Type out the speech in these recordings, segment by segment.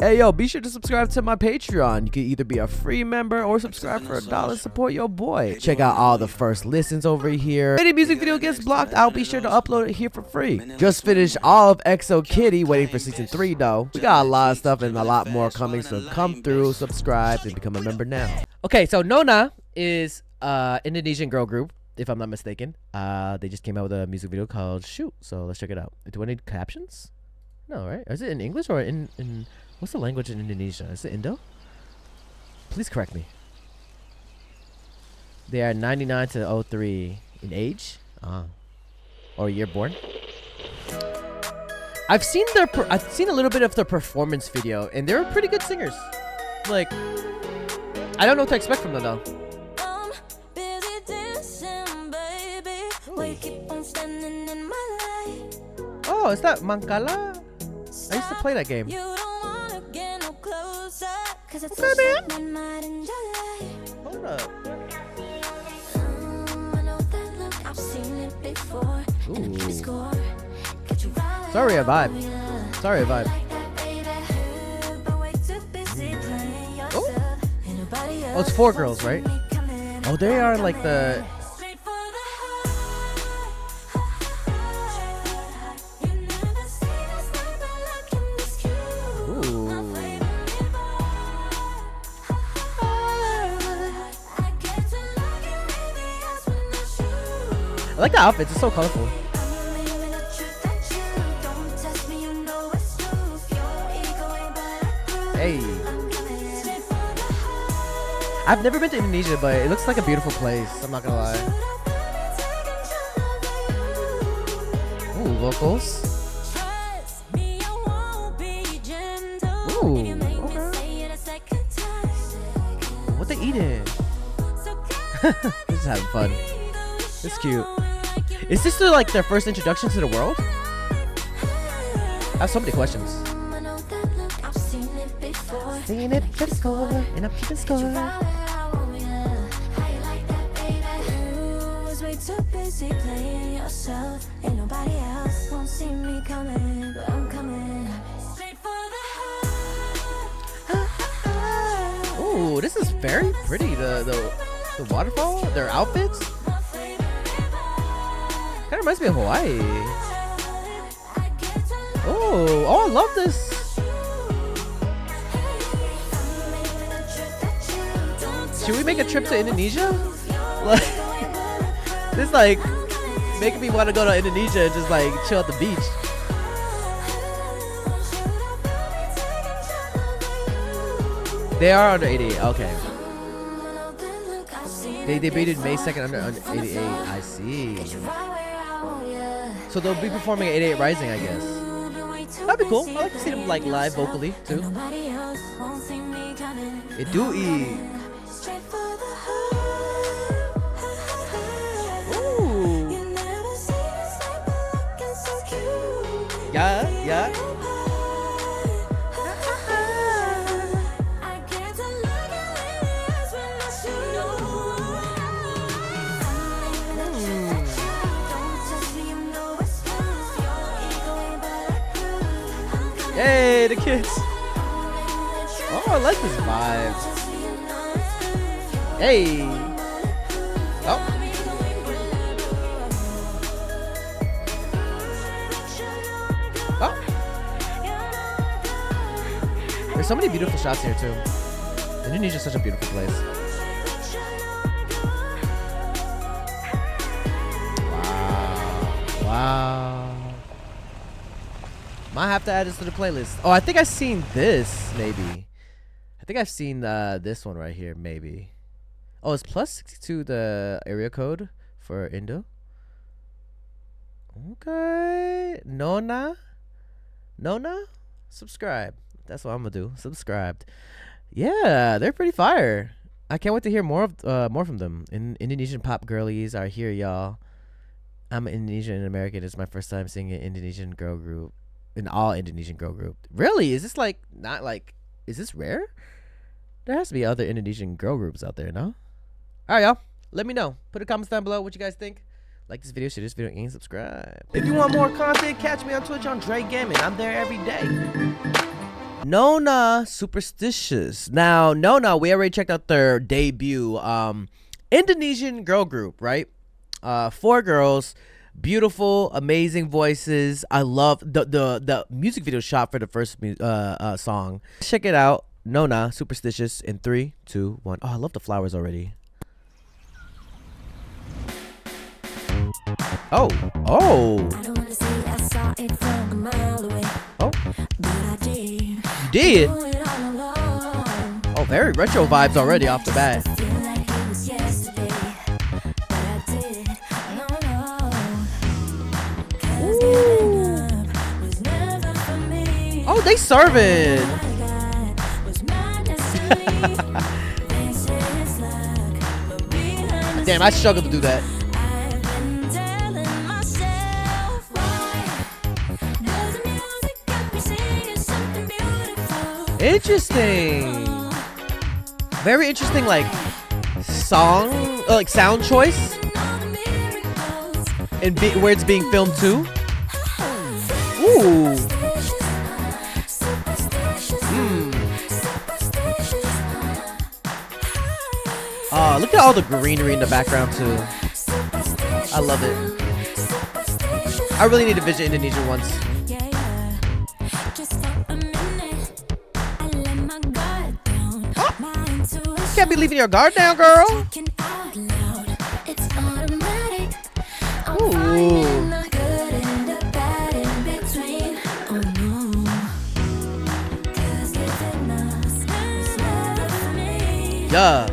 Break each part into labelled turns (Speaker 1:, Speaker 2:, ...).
Speaker 1: Hey yo, be sure to subscribe to my Patreon. You can either be a free member or subscribe for $1. Support your boy. Check out all the first listens over here. If any music video gets blocked, I'll be sure to upload it here for free. Just finished all of Exo Kitty, waiting for season 3 though. We got a lot of stuff and a lot more coming, so come through, subscribe, and become a member now. Okay, so Nona is Indonesian girl group, if I'm not mistaken. They just came out with a music video called Shoot, so let's check it out. Do I need captions? No, right? Is it in English or in what's the language in Indonesia? Is it Indo? Please correct me. They are 99 to 03 in age, or year born. I've seen a little bit of their performance video, and they're pretty good singers. Like, I don't know what to expect from them though. Oh, is that Mancala? I used to play that game. Okay, man. Hold up. Ooh. Sorry, a vibe. Sorry, a vibe. Oh, it's 4 girls, right? Oh, they are like the... I like the outfits, it's so colorful. Hey. I've never been to Indonesia, but it looks like a beautiful place, I'm not gonna lie. Ooh, vocals. Ooh, okay. What they eating? This is having fun. It's cute. Is this like their first introduction to the world? I have so many questions. Seen it before, and I'm keeping score. Ooh, this is very pretty. The waterfall, their outfits. Kind of reminds me of Hawaii. Oh, I love this. Should we make a trip to Indonesia? Like, this like making me want to go to Indonesia and just like chill at the beach. They are under 88. Okay. They debuted May 2nd under 88. I see. So they'll be performing at 88 Rising, I guess. That'd be cool. I like to see them like live vocally too. It do eat. Ooh. Yeah. Hey, the kids. Oh, I like this vibe. Hey. Oh. Oh. There's so many beautiful shots here, too. Indonesia's such a beautiful place. Wow. Might have to add this to the playlist. Oh, I think I've seen this, maybe. I think I've seen this one right here, maybe. Oh, it's +62 the area code for Indo. Okay. Nona? Subscribe. That's what I'm gonna do. Subscribed. Yeah, they're pretty fire. I can't wait to hear more from them. Indonesian pop girlies are here, y'all. I'm an Indonesian American. It's my first time seeing an Indonesian girl group. An all Indonesian girl group. Really? Is this like not like? Is this rare? There has to be other Indonesian girl groups out there, no? All right, y'all. Let me know. Put a comments down below what you guys think. Like this video, share this video, and subscribe. If you want more content, catch me on Twitch on JREAMERS. I'm there every day. Nona Superstitious. Now, Nona, we already checked out their debut Indonesian girl group, right? 4 girls, beautiful, amazing voices. I love the music video shot for the first song. Check it out. Nona Superstitious in 3, 2, 1. Oh, I love the flowers already. Oh. Oh. Oh. You did? Oh, very retro vibes already off the bat. Ooh. Oh, they serving. Damn, I struggle to do that. Interesting. Very interesting, like song, like sound choice, and where it's being filmed too. Ooh. Oh, look at all the greenery in the background too. I love it. I really need to visit Indonesia once. Can't be leaving your guard down, girl. Ooh. Yeah.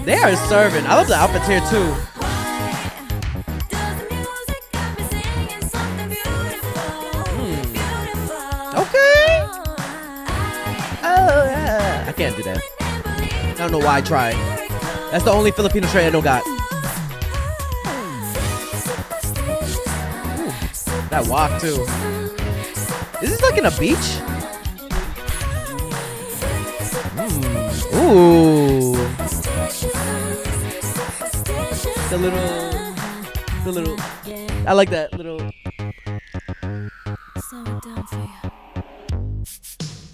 Speaker 1: They are serving. I love the outfits here too. Okay. Oh yeah. I can't do that. I don't know why I tried. That's the only Filipino trait I don't got. Ooh, that walk too. Is this like in a beach? Ooh. The little. I like that little.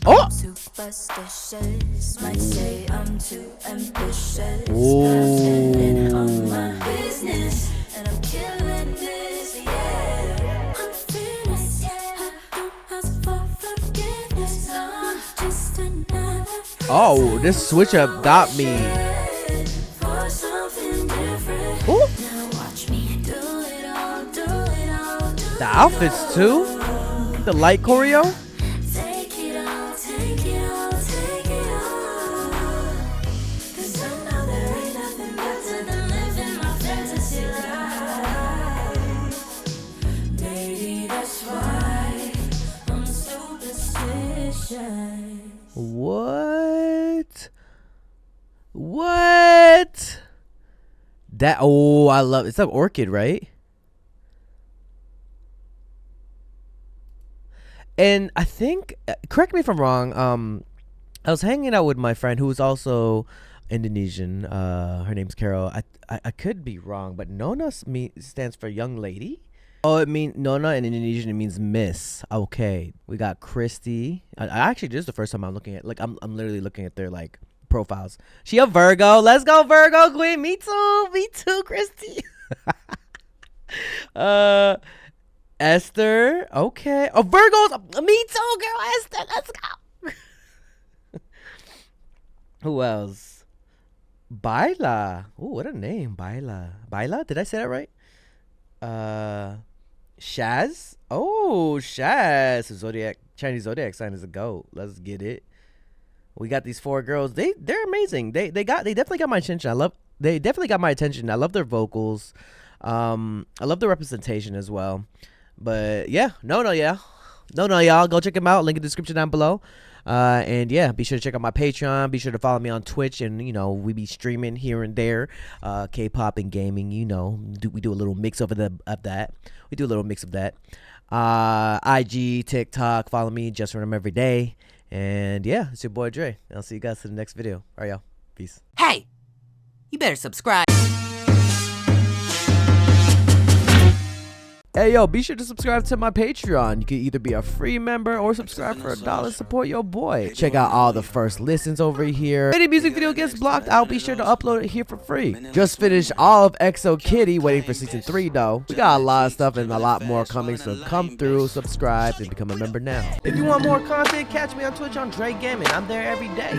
Speaker 1: Oh! Superstitious might say I'm too ambitious. I'm on my business and I'm killing this, yeah. I'm fearless, yeah. Don't ask for forgiveness. I'm just another. Oh, this switch up got me. Ooh. The outfits too. The light choreo. What? That, oh, I love it. It's like orchid, right? And I think, correct me if I'm wrong, I was hanging out with my friend who was also Indonesian. Her name's Carol. I could be wrong, but Nona stands for young lady. Oh, it means Nona in Indonesian, it means miss. Okay. We got Christy. I actually, this is the first time I'm looking at, like, I'm literally looking at their, like, profiles. She a Virgo. Let's go, Virgo queen. Me too, Christy. Esther. Okay. Oh, Virgos. Me too, girl. Esther. Let's go. Who else? Baila. Oh, what a name. Baila. Did I say that right? Shaz. Oh, Shaz. Zodiac. Chinese zodiac sign is a goat. Let's get it. We got these 4 girls. They're amazing. They definitely got my attention. They definitely got my attention. I love their vocals. I love the representation as well. But yeah, no, y'all. Go check them out. Link in the description down below. And yeah, be sure to check out my Patreon. Be sure to follow me on Twitch, and we be streaming here and there, K-pop and gaming. We do a little mix of that. We do a little mix of that. IG, TikTok. Follow me. Just remember every day. And yeah, it's your boy Dre. I'll see you guys in the next video. All right, y'all. Peace.
Speaker 2: Hey, you better subscribe.
Speaker 1: Hey yo, be sure to subscribe to my Patreon. You can either be a free member or subscribe for $1. Support your boy. Check out all the first listens over here. If any music video gets blocked, I'll be sure to upload it here for free. Just finished all of XO Kitty, waiting for season 3 though. We got a lot of stuff and a lot more coming, so come through, subscribe, and become a member now. If you want more content, catch me on Twitch on JREAMERS. I'm there every day.